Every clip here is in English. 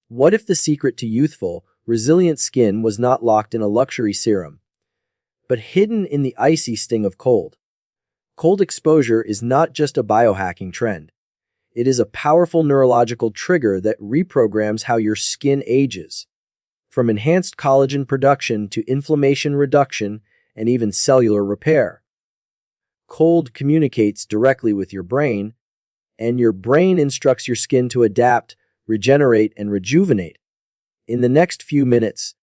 What if the secret to youthful, resilient skin was not locked in a luxury serum, but hidden in the icy sting of cold? Cold exposure is not just a biohacking trend. It is a powerful neurological trigger that reprograms how your skin ages. From enhanced collagen production to inflammation reduction and even cellular repair. Cold communicates directly with your brain, and your brain instructs your skin to adapt, regenerate, and rejuvenate. In the next few minutes,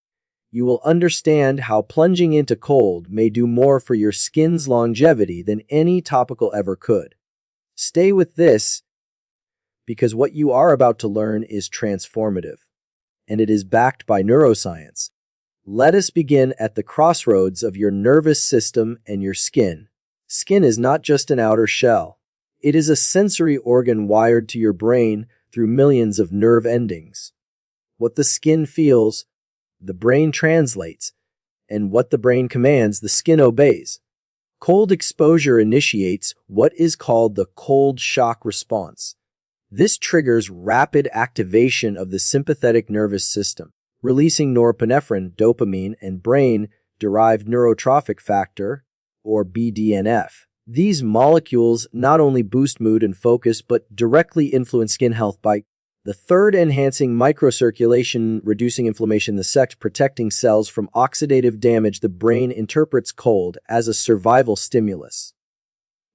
you will understand how plunging into cold may do more for your skin's longevity than any topical ever could. Stay with this, because what you are about to learn is transformative, and it is backed by neuroscience. Let us begin at the crossroads of your nervous system and your skin. Skin is not just an outer shell. It is a sensory organ wired to your brain through millions of nerve endings. What the skin feels, the brain translates, and what the brain commands, the skin obeys. Cold exposure initiates what is called the cold shock response. This triggers rapid activation of the sympathetic nervous system, releasing norepinephrine, dopamine, and brain-derived neurotrophic factor, or BDNF. These molecules not only boost mood and focus, but directly influence skin health by the third, enhancing microcirculation, reducing inflammation, the second, protecting cells from oxidative damage. The brain interprets cold as a survival stimulus.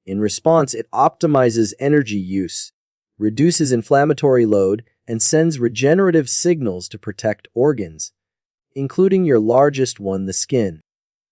In response, it optimizes energy use, reduces inflammatory load, and sends regenerative signals to protect organs, including your largest one, the skin.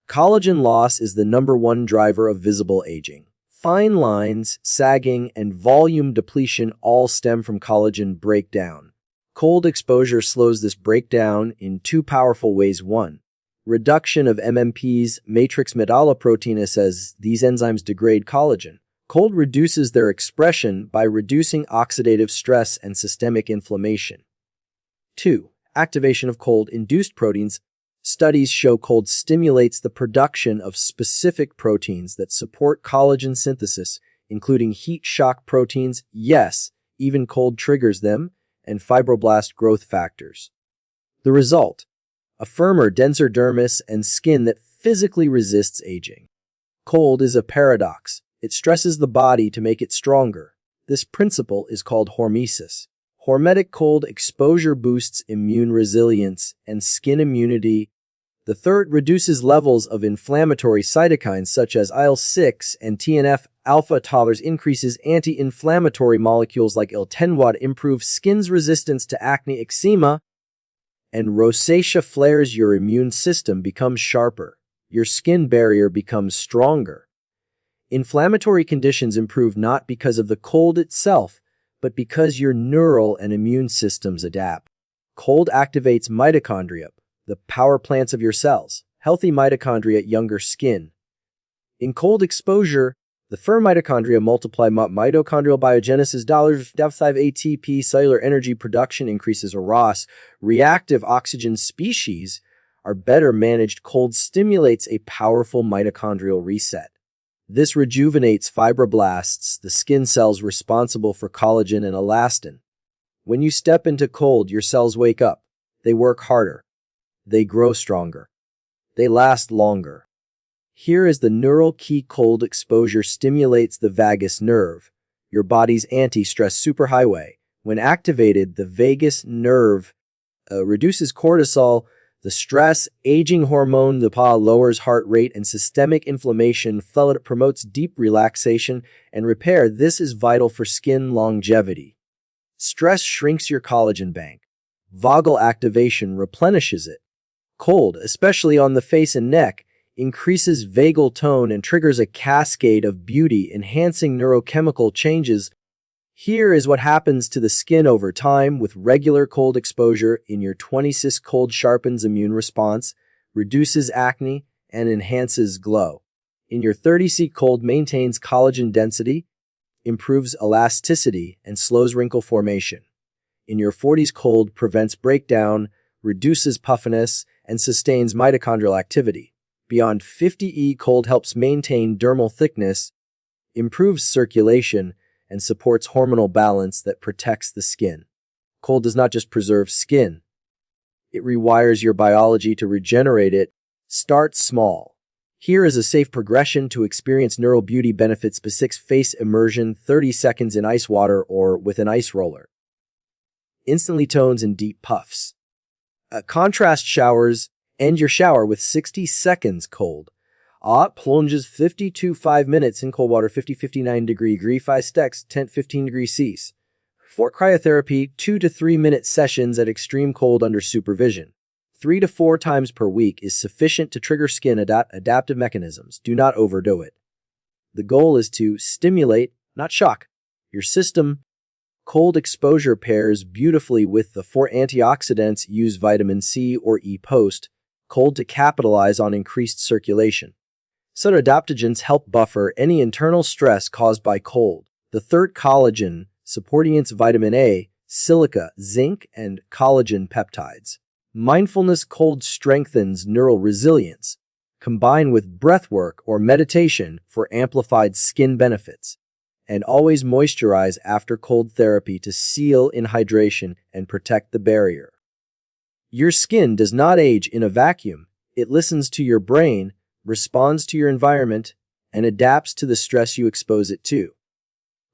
Collagen loss is the #1 driver of visible aging. Fine lines, sagging, and volume depletion all stem from collagen breakdown. Cold exposure slows this breakdown in two powerful ways. 1. Reduction of MMPs, matrix metalloproteinase, as these enzymes degrade collagen. Cold reduces their expression by reducing oxidative stress and systemic inflammation. 2. Activation of cold-induced proteins. Studies show cold stimulates the production of specific proteins that support collagen synthesis, including heat shock proteins, yes, even cold triggers them, and fibroblast growth factors. The result: a firmer, denser dermis and skin that physically resists aging. Cold is a paradox. It stresses the body to make it stronger. This principle is called hormesis. Hormetic cold exposure boosts immune resilience and skin immunity. The third reduces levels of inflammatory cytokines such as IL-6 and TNF-alpha. Tolerance increases anti-inflammatory molecules like IL-10. Improves skin's resistance to acne, eczema, and rosacea. Flares. Your immune system becomes sharper. Your skin barrier becomes stronger. Inflammatory conditions improve not because of the cold itself, but because your neural and immune systems adapt. Cold activates mitochondria, the power plants of your cells. Healthy mitochondria, younger skin. In cold exposure, the firm mitochondria multiply. Mitochondrial biogenesis $5 ATP. Cellular energy production increases. ROS. Reactive oxygen species are better managed. Cold stimulates a powerful mitochondrial reset. This rejuvenates fibroblasts, the skin cells responsible for collagen and elastin. When you step into cold, your cells wake up. They work harder. They grow stronger. They last longer. Here is the neural key. Cold exposure stimulates the vagus nerve, your body's anti-stress superhighway. When activated, the vagus nerve reduces cortisol, the stress aging hormone. The PA lowers heart rate and systemic inflammation. It promotes deep relaxation and repair. This is vital for skin longevity. Stress shrinks your collagen bank. Vagal activation replenishes it. Cold, especially on the face and neck, increases vagal tone and triggers a cascade of beauty-enhancing neurochemical changes. Here is what happens to the skin over time with regular cold exposure. In your 20s, cold sharpens immune response, reduces acne, and enhances glow. In your 30s, cold maintains collagen density, improves elasticity, and slows wrinkle formation. In your 40s, cold prevents breakdown, reduces puffiness, and sustains mitochondrial activity. Beyond 50, cold helps maintain dermal thickness, improves circulation, and supports hormonal balance that protects the skin. Cold does not just preserve skin. It rewires your biology to regenerate it. Start small. Here is a safe progression to experience neural beauty benefits: basic face immersion, 30 seconds in ice water or with an ice roller. Instantly tones and deep puffs. Contrast showers. End your shower with 60 seconds cold. Plunges 50 to 5 minutes in cold water, 50-59 degree 5 stecks, 10-15 degrees Celsius. For cryotherapy, 2 to 3 minute sessions at extreme cold under supervision. 3 to 4 times per week is sufficient to trigger skin adaptive mechanisms. Do not overdo it. The goal is to stimulate, not shock, your system. Cold exposure pairs beautifully with the 4 antioxidants. Use vitamin C or E post cold to capitalize on increased circulation. So adaptogens help buffer any internal stress caused by cold. The third, collagen, supportients vitamin A, silica, zinc, and collagen peptides. Mindfulness cold strengthens neural resilience. Combine with breathwork or meditation for amplified skin benefits. And always moisturize after cold therapy to seal in hydration and protect the barrier. Your skin does not age in a vacuum. It listens to your brain, responds to your environment, and adapts to the stress you expose it to.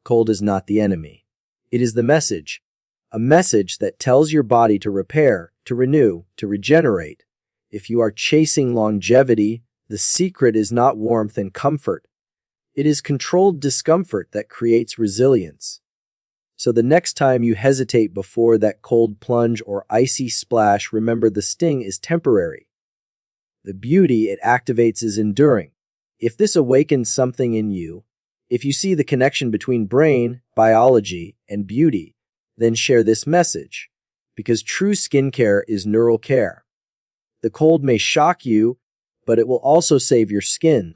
Cold is not the enemy. It is the message. A message that tells your body to repair, to renew, to regenerate. If you are chasing longevity, the secret is not warmth and comfort. It is controlled discomfort that creates resilience. So the next time you hesitate before that cold plunge or icy splash, remember the sting is temporary. The beauty it activates is enduring. If this awakens something in you, if you see the connection between brain, biology, and beauty, then share this message, because true skincare is neural care. The cold may shock you, but it will also save your skin.